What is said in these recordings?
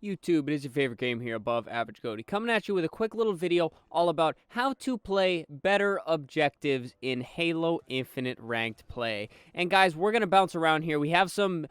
YouTube, it is your favorite game here, Above Average Cody, coming at you with a quick little video all about how to play better objectives in Halo Infinite ranked play. And guys, we're going to bounce around here. We have some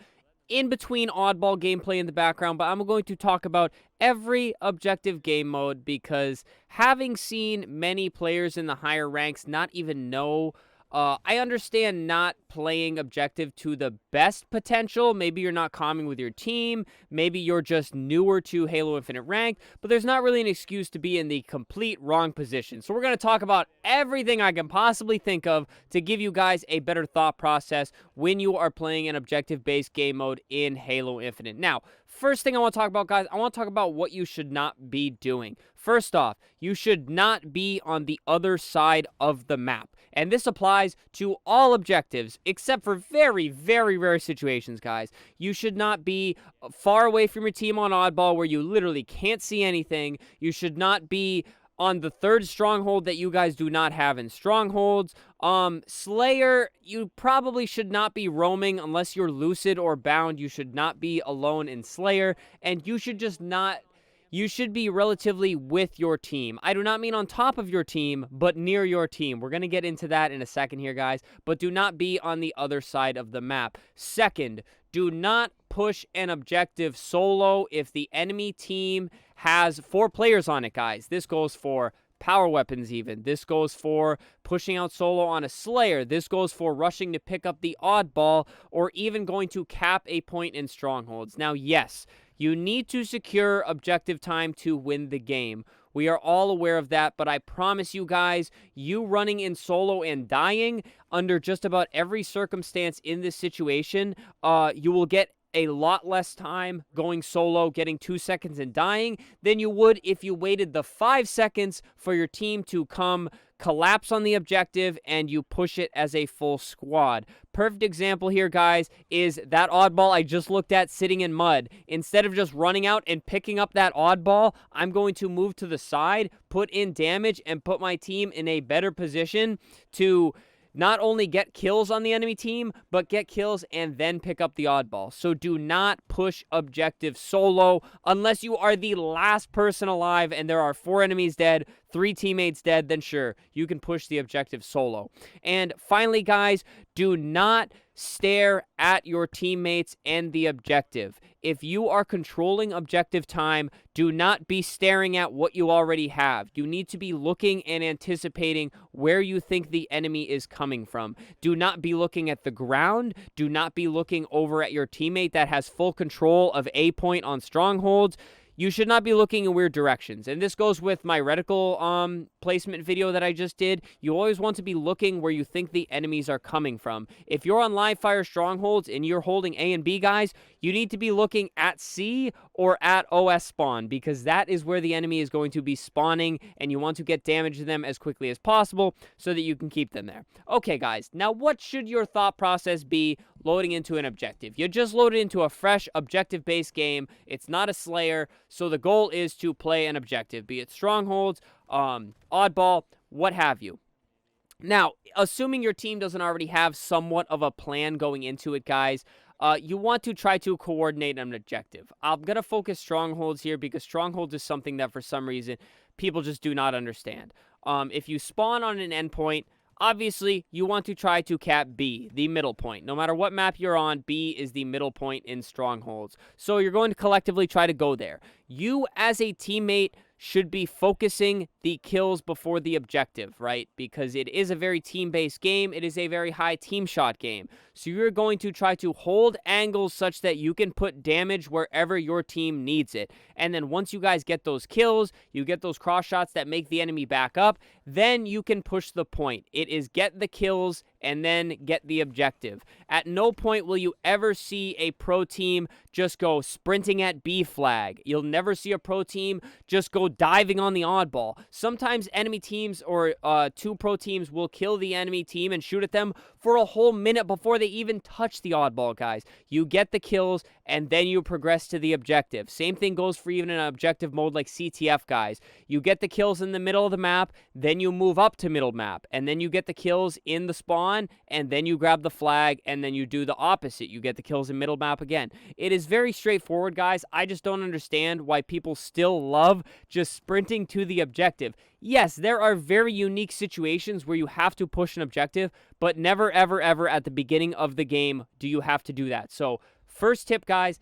in-between oddball gameplay in the background, but I'm going to talk about every objective game mode because having seen many players in the higher ranks not even know I understand not playing objective to the best potential. Maybe you're not calming with your team. Maybe you're just newer to Halo Infinite Ranked, but there's not really an excuse to be in the complete wrong position. So we're going to talk about everything I can possibly think of to give you guys a better thought process when you are playing an objective-based game mode in Halo Infinite. Now, first thing I want to talk about, guys, I want to talk about what you should not be doing. First off, you should not be on the other side of the map. And this applies to all objectives, except for very, very rare situations, guys. You should not be far away from your team on oddball where you literally can't see anything. You should not be on the third stronghold that you guys do not have in strongholds. Slayer, you probably should not be roaming unless you're lucid or bound. You should not be alone in Slayer, and you should just not. You should be relatively with your team. I do not mean on top of your team, but near your team. We're going to get into that in a second here, guys. But do not be on the other side of the map. Second, do not push an objective solo if the enemy team has 4 players on it, guys. This goes for power weapons even. This goes for pushing out solo on a Slayer. This goes for rushing to pick up the oddball or even going to cap a point in strongholds. Now, yes, you need to secure objective time to win the game. We are all aware of that, but I promise you guys, you running in solo and dying under just about every circumstance in this situation, you will get a lot less time going solo, getting 2 seconds and dying than you would if you waited the 5 seconds for your team to come collapse on the objective and you push it as a full squad. Perfect example here, guys, is that oddball I just looked at sitting in mud. Instead of just running out and picking up that oddball, I'm going to move to the side, put in damage, and put my team in a better position to not only get kills on the enemy team, but get kills and then pick up the oddball. So do not push objective solo unless you are the last person alive and there are 4 enemies dead, 3 teammates dead, then sure, you can push the objective solo. And finally, guys, do not stare at your teammates and the objective. If you are controlling objective time, do not be staring at what you already have. You need to be looking and anticipating where you think the enemy is coming from. Do not be looking at the ground. Do not be looking over at your teammate that has full control of a point on strongholds. You should not be looking in weird directions. And this goes with my reticle placement video that I just did. You always want to be looking where you think the enemies are coming from. If you're on live fire strongholds and you're holding A and B, guys, you need to be looking at C or at OS spawn because that is where the enemy is going to be spawning and you want to get damage to them as quickly as possible so that you can keep them there. Okay, guys, now what should your thought process be loading into an objective? You just loaded into a fresh objective-based game. It's not a Slayer, so the goal is to play an objective, be it strongholds, oddball, what have you. Now, assuming your team doesn't already have somewhat of a plan going into it, guys, you want to try to coordinate an objective. I'm going to focus strongholds here because strongholds is something that for some reason people just do not understand. If you spawn on an endpoint, obviously, you want to try to cap B, the middle point. No matter what map you're on, B is the middle point in strongholds. So you're going to collectively try to go there. You, as a teammate, should be focusing the kills before the objective, right? Because it is a very team-based game. It is a very high team shot game. So you're going to try to hold angles such that you can put damage wherever your team needs it. And then once you guys get those kills, you get those cross shots that make the enemy back up, then you can push the point. It is get the kills and then get the objective. At no point will you ever see a pro team just go sprinting at B flag. You'll never see a pro team just go diving on the oddball. Sometimes enemy teams or 2 pro teams will kill the enemy team and shoot at them for a whole minute before they even touch the oddball, guys. You get the kills and then you progress to the objective. Same thing goes for even an objective mode like CTF, guys. You get the kills in the middle of the map, then you move up to middle map, and then you get the kills in the spawn, and then you grab the flag, and then you do the opposite. You get the kills in middle map again. It is very straightforward, guys. I just don't understand why people still love just sprinting to the objective. Yes, there are very unique situations where you have to push an objective, but never, ever, ever at the beginning of the game do you have to do that. So, first tip, guys,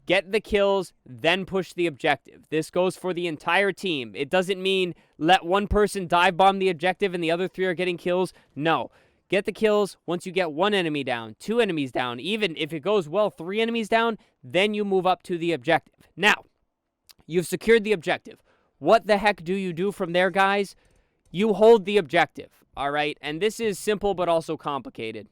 get the kills, then push the objective. This goes for the entire team. It doesn't mean let one person dive bomb the objective and the other 3 are getting kills. No. Get the kills. Once you get 1 enemy down, 2 enemies down, even if it goes well, 3 enemies down, then you move up to the objective. Now, you've secured the objective. What the heck do you do from there, guys? You hold the objective, all right? And this is simple but also complicated.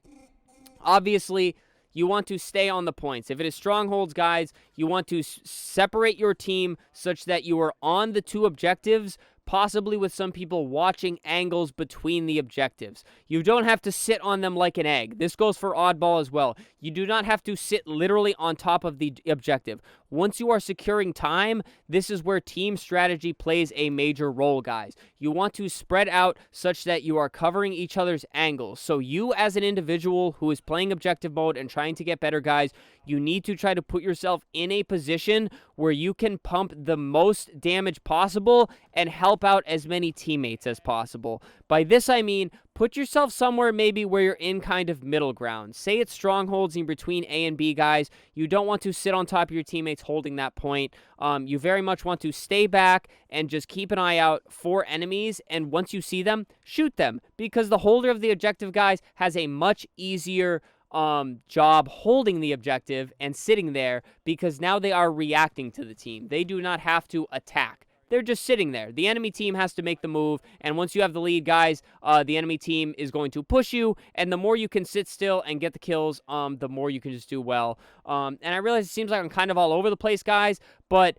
Obviously, you want to stay on the points. If it is strongholds, guys, you want to separate your team such that you are on the 2 objectives, possibly with some people watching angles between the objectives. You don't have to sit on them like an egg. This goes for oddball as well. You do not have to sit literally on top of the objective. Once you are securing time, this is where team strategy plays a major role, guys. You want to spread out such that you are covering each other's angles. So you as an individual who is playing objective mode and trying to get better, guys, you need to try to put yourself in a position where you can pump the most damage possible and help out as many teammates as possible. By this, I mean, put yourself somewhere maybe where you're in kind of middle ground. Say it's strongholds in between A and B, guys. You don't want to sit on top of your teammates holding that point. You very much want to stay back and just keep an eye out for enemies. And once you see them, shoot them. Because the holder of the objective, guys, has a much easier job holding the objective and sitting there because now they are reacting to the team. They do not have to attack. They're just sitting there. The enemy team has to make the move, and once you have the lead, guys, the enemy team is going to push you, and the more you can sit still and get the kills, the more you can just do well. And I realize it seems like I'm kind of all over the place, guys, but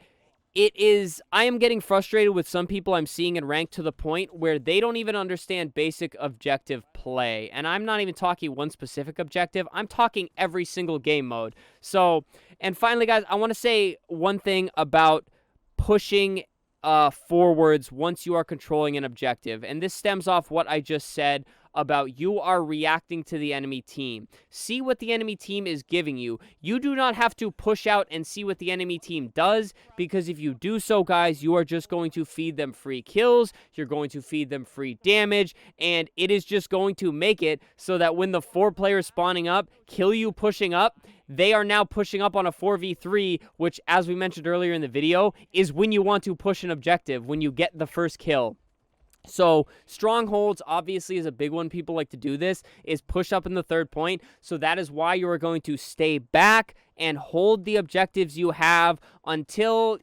I am getting frustrated with some people I'm seeing in ranked to the point where they don't even understand basic objective play. And I'm not even talking one specific objective. I'm talking every single game mode. So, and finally, guys, I want to say one thing about pushing forwards once you are controlling an objective. And this stems off what I just said about you are reacting to the enemy team. See what the enemy team is giving you. You do not have to push out and see what the enemy team does, because if you do so, guys, you are just going to feed them free kills, you're going to feed them free damage, and it is just going to make it so that when the 4 players spawning up kill you pushing up, they are now pushing up on a 4v3, which, as we mentioned earlier in the video, is when you want to push an objective, when you get the first kill. So, strongholds obviously is a big one. People like to do this, is push up in the 3rd point. So that is why you are going to stay back and hold the objectives you have until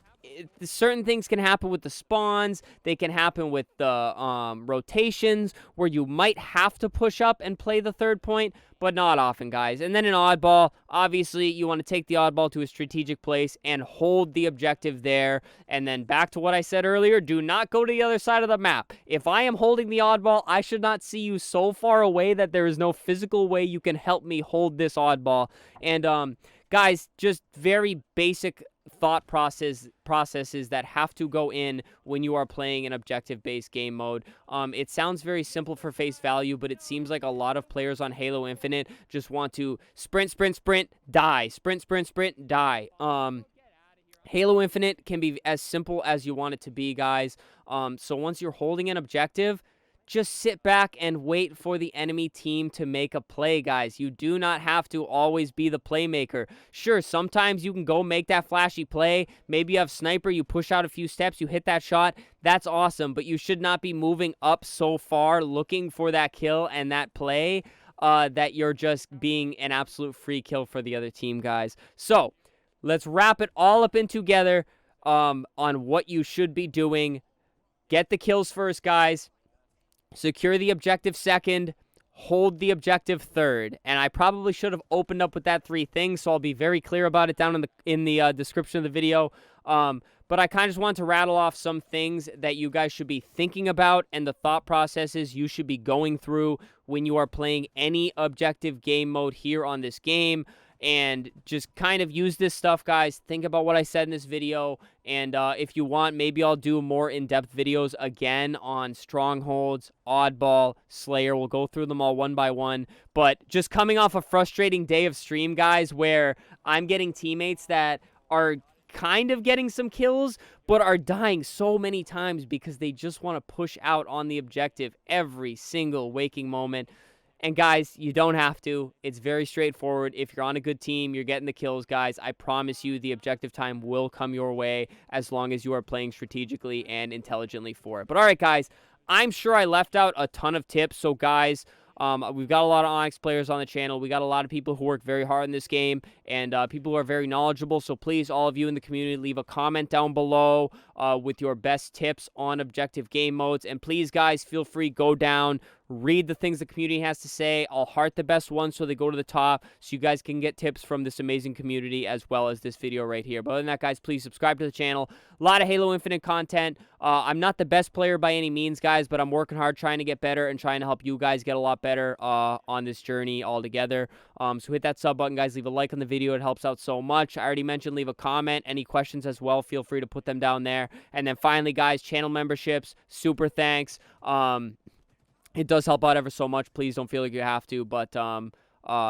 certain things can happen with the spawns. They can happen with the rotations where you might have to push up and play the 3rd point, but not often, guys. And then in oddball, obviously you want to take the oddball to a strategic place and hold the objective there. And then back to what I said earlier, do not go to the other side of the map. If I am holding the oddball, I should not see you so far away that there is no physical way you can help me hold this oddball. And guys, just very basic thought processes that have to go in when you are playing an objective-based game mode. It sounds very simple for face value, but it seems like a lot of players on Halo Infinite just want to sprint, sprint, sprint, die. Sprint, sprint, sprint, die. Halo Infinite can be as simple as you want it to be, guys. So once you're holding an objective, just sit back and wait for the enemy team to make a play, guys. You do not have to always be the playmaker. Sure, sometimes you can go make that flashy play. Maybe you have sniper, you push out a few steps, you hit that shot. That's awesome, but you should not be moving up so far looking for that kill and that play that you're just being an absolute free kill for the other team, guys. So, let's wrap it all up in together on what you should be doing. Get the kills first, guys. Secure the objective second, hold the objective third. And I probably should have opened up with that 3 things, so I'll be very clear about it down in the description of the video. But I kind of just want to rattle off some things that you guys should be thinking about and the thought processes you should be going through when you are playing any objective game mode here on this game. and just kind of use this stuff, guys. Think about what I said in this video, and if you want, maybe I'll do more in-depth videos again on Strongholds, Oddball, Slayer. We'll go through them all one by one, but just coming off a frustrating day of stream, guys, where I'm getting teammates that are kind of getting some kills, but are dying so many times because they just want to push out on the objective every single waking moment. And guys, you don't have to. It's very straightforward. If you're on a good team, you're getting the kills, guys. I promise you the objective time will come your way as long as you are playing strategically and intelligently for it. But all right, guys, I'm sure I left out a ton of tips. So, guys, we've got a lot of Onyx players on the channel. We got a lot of people who work very hard in this game, and people who are very knowledgeable. So please, all of you in the community, leave a comment down below with your best tips on objective game modes. And please, guys, feel free, go down, read the things the community has to say. I'll heart the best ones so they go to the top, so you guys can get tips from this amazing community as well as this video right here. But other than that, guys, please subscribe to the channel. A lot of Halo Infinite content. I'm not the best player by any means, guys, but I'm working hard trying to get better and trying to help you guys get a lot better on this journey all together. So hit that sub button, guys. Leave a like on the video. It helps out so much. I already mentioned leave a comment. Any questions as well, feel free to put them down there. And then finally, guys, channel memberships, super thanks. It does help out ever so much. Please don't feel like you have to, but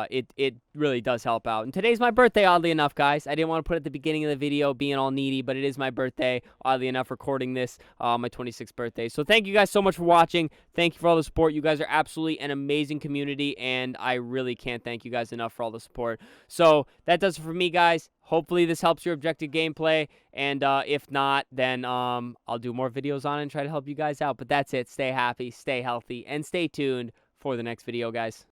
it really does help out. And today's my birthday, oddly enough, guys. I didn't want to put it at the beginning of the video being all needy, but it is my birthday, oddly enough, recording this, my 26th birthday. So thank you guys so much for watching. Thank you for all the support. You guys are absolutely an amazing community, and I really can't thank you guys enough for all the support. So that does it for me, guys. Hopefully this helps your objective gameplay, and if not, then I'll do more videos on it and try to help you guys out. But that's it. Stay happy, stay healthy, and stay tuned for the next video, guys.